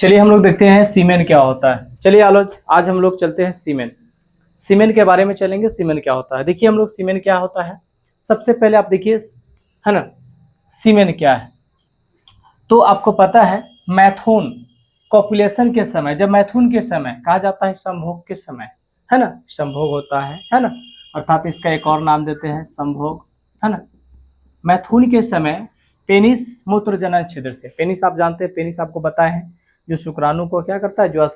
चलिए हम लोग देखते हैं सीमेन क्या होता है। चलिए आज हम लोग चलते हैं सीमेन के बारे में चलेंगे। सीमेन क्या होता है, देखिए हम लोग सीमेन क्या होता है। सबसे पहले आप देखिए, है ना, सीमेन क्या है। तो आपको पता है मैथुन कॉपुलेशन के समय, जब मैथुन के समय कहा जाता है संभोग के समय, है ना, संभोग होता है ना, अर्थात इसका एक और नाम देते हैं संभोग, है ना। मैथुन के समय पेनिस मूत्र जनन छिद्र से, पेनिस आप जानते हैं, पेनिस आपको बताया है जो शुक्राणु को क्या करता है, जो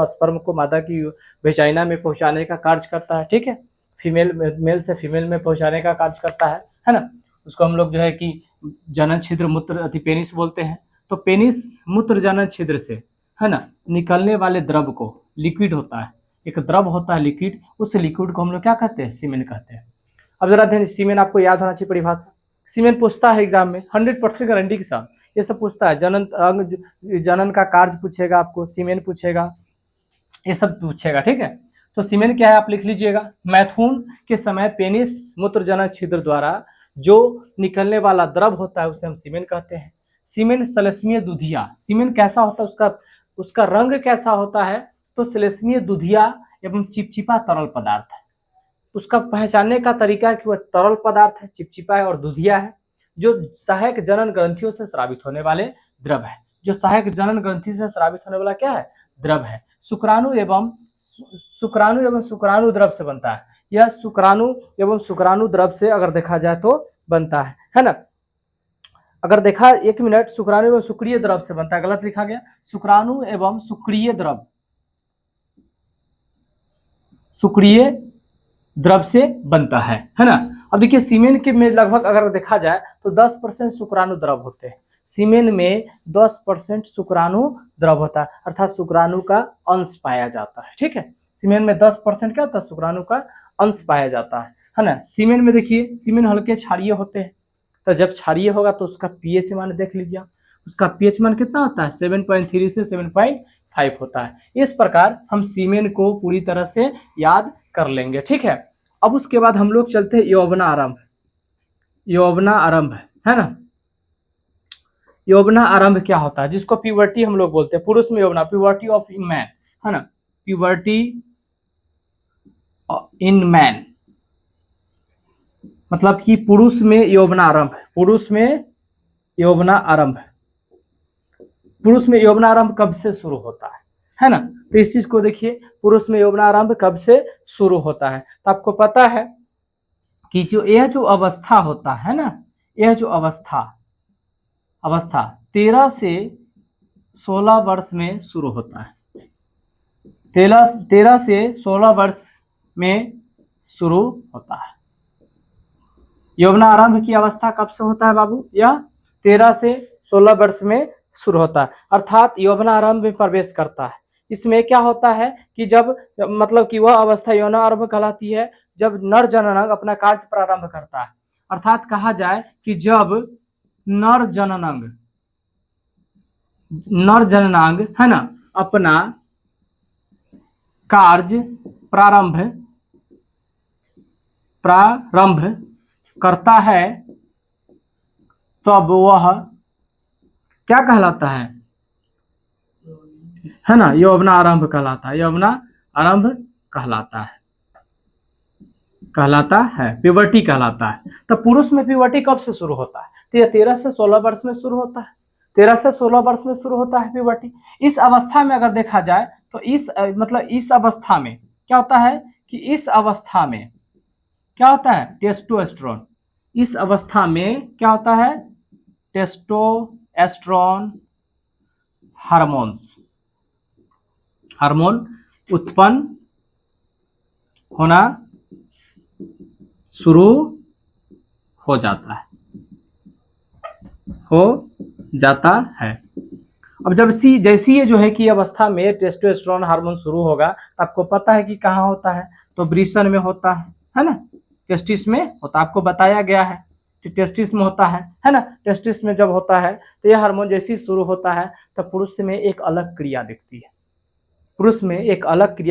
स्पर्म को मादा की वेजाइना में पहुंचाने का कार्य करता है, ठीक है, मेल से फीमेल में पहुंचाने का कार्य करता है ना। उसको हम लोग जो है कि जनन छिद्र मूत्र अति पेनिस बोलते हैं। तो पेनिस मूत्र जनन छिद्र से, है ना, निकलने वाले द्रव को, लिक्विड होता है, एक द्रव होता है लिक्विड, उस लिक्विड को हम लोग क्या कहते हैं, सीमेन कहते हैं। अब जरा ध्यान, सीमेन आपको याद होना चाहिए परिभाषा। सीमेन पूछता है एग्जाम में 100% गारंटी के साथ, ये सब पूछता है। जनन का कार्य पूछेगा आपको, सीमेन पूछेगा, ये सब पूछेगा, ठीक है। तो सीमेन क्या है आप लिख लीजिएगा। मैथुन के समय पेनिस मूत्र जनन छिद्र द्वारा जो निकलने वाला द्रव होता है उसे हम सीमेन कहते हैं। सीमेन श्लेष्मीय दुधिया, सीमेन कैसा होता है, उसका रंग कैसा होता है, तो श्लेष्मीय दुधिया एवं चिपचिपा तरल पदार्थ है। उसका पहचानने का तरीका है कि वह तरल पदार्थ है, चिपचिपा है और दुधिया है, जो सहायक जनन ग्रंथियों से स्रावित होने वाले द्रव है। जो सहायक जनन ग्रंथि से स्रावित होने वाला क्या है, द्रव है। शुक्राणु एवं शुक्राणु द्रव से बनता है। यह शुक्राणु एवं शुक्राणु द्रव से अगर देखा जाए तो बनता है ना। अगर देखा, एक मिनट, शुक्राणु एवं शुक्रिय द्रव से बनता है, गलत लिखा गया, शुक्राणु एवं शुक्रिय द्रव से बनता है ना। अब देखिए सीमेन के में लगभग अगर देखा जाए तो 10% शुक्राणु द्रव होते हैं। सीमेन में 10% शुक्राणु द्रव होता है, अर्थात शुक्राणु का अंश पाया जाता है, ठीक है। सीमेन में 10% क्या होता है, शुक्राणु का अंश पाया जाता है ना। सीमेन में देखिए, सीमेन हल्के क्षारीय होते हैं, तो जब क्षारीय होगा तो उसका पीएच मान देख लीजिए, उसका पीएच मान कितना होता है, 7.3 से 7.5 होता है। इस प्रकार हम सीमेन को पूरी तरह से याद कर लेंगे, ठीक है। अब उसके बाद हम लोग चलते हैं यौवनारंभ है ना। यौवनारंभ क्या होता है, जिसको प्यूबर्टी हम लोग बोलते हैं, पुरुष में यौवना, प्यूबर्टी ऑफ इन मैन, है ना, प्यूबर्टी इन मैन, मतलब कि पुरुष में यौवनारंभ, पुरुष में यौवनारंभ कब से शुरू होता है ना। तो इस चीज को देखिए, पुरुष में यौवनारंभ कब से शुरू होता है। तो आपको पता है कि यह जो अवस्था होता है ना, यह जो अवस्था 13 से 16 वर्ष में शुरू होता है। 13 से 16 वर्ष में शुरू होता है। यौवनारंभ की अवस्था कब से होता है बाबू, यह 13 से 16 वर्ष में शुरू होता है, अर्थात यौवनारंभ में प्रवेश करता है। इसमें क्या होता है कि जब, मतलब कि वह अवस्था यौवनारंभ कहलाती है जब नर जननांग अपना कार्य प्रारंभ करता है। अर्थात कहा जाए कि जब नर जननांग है ना अपना कार्य प्रारंभ करता है, तब वह क्या कहलाता है ना, यौवनारंभ कहलाता है, यौवनारंभ कहलाता है, प्यूबर्टी कहलाता है। तो पुरुष में प्यूबर्टी कब से शुरू होता है, तो यह 13 से 16 वर्ष में शुरू होता है, 13 से 16 वर्ष में शुरू होता है प्यूबर्टी। इस अवस्था में अगर देखा जाए तो इस अवस्था में क्या होता है कि इस अवस्था में क्या होता है, टेस्टोस्टेरोन, इस अवस्था में क्या होता है, टेस्टोस्टेरोन हार्मोन उत्पन्न होना शुरू हो जाता है। अब जैसी ये जो है कि अवस्था में टेस्टोस्टेरोन हार्मोन शुरू होगा, आपको पता है कि कहाँ होता है, तो वृषण में होता है ना, टेस्टिस में होता, आपको बताया गया है कि टेस्टिस में होता है ना। टेस्टिस में जब होता है तो यह हार्मोन जैसे ही शुरू होता है तो पुरुष में एक अलग क्रिया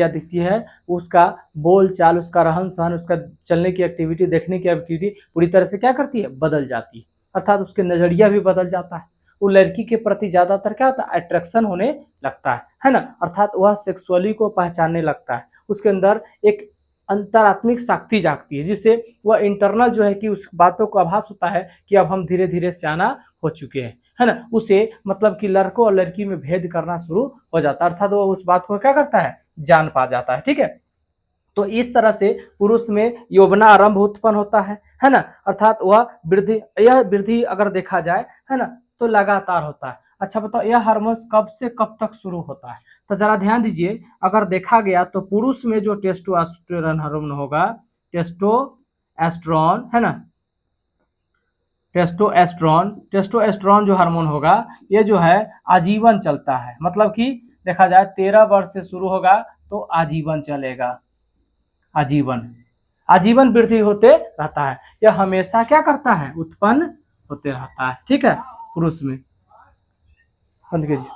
दिखती है, उसका बोल चाल, उसका रहन सहन, उसका चलने की एक्टिविटी, देखने की एक्टिविटी पूरी तरह से क्या करती है, बदल जाती है, अर्थात उसके नजरिया भी बदल जाता है। वो लड़की के प्रति ज्यादातर क्या होता है, अट्रैक्शन होने लगता है ना, अर्थात वह सेक्सुअली को पहचानने लगता है, उसके अंदर एक अंतरात्मिक शक्ति जागती है, जिससे वह इंटरनल जो है कि उस बातों को आभास होता है कि अब हम धीरे धीरे सियाना हो चुके हैं, है ना, उसे मतलब कि लड़कों और लड़की में भेद करना शुरू हो जाता है, अर्थात वो उस बात को क्या करता है, जान पा जाता है। ठीक है, तो इस तरह से पुरुष में यौवना आरंभ उत्पन्न होता है ना, अर्थात वह वृद्धि, यह वृद्धि अगर देखा जाए है ना तो लगातार होता है। अच्छा बताओ, यह हार्मोन्स कब से कब तक शुरू होता है, तो जरा ध्यान दीजिए, अगर देखा गया तो पुरुष में जो टेस्टोस्टेरोन हार्मोन होगा, टेस्टोस्टेरोन है ना, टेस्टोस्टेरोन जो हार्मोन होगा ये जो है आजीवन चलता है, मतलब कि देखा जाए 13 वर्ष से शुरू होगा तो आजीवन चलेगा, आजीवन आजीवन वृद्धि होते रहता है, यह हमेशा क्या करता है, उत्पन्न होते रहता है। ठीक है, पुरुष में बंद कीजिए।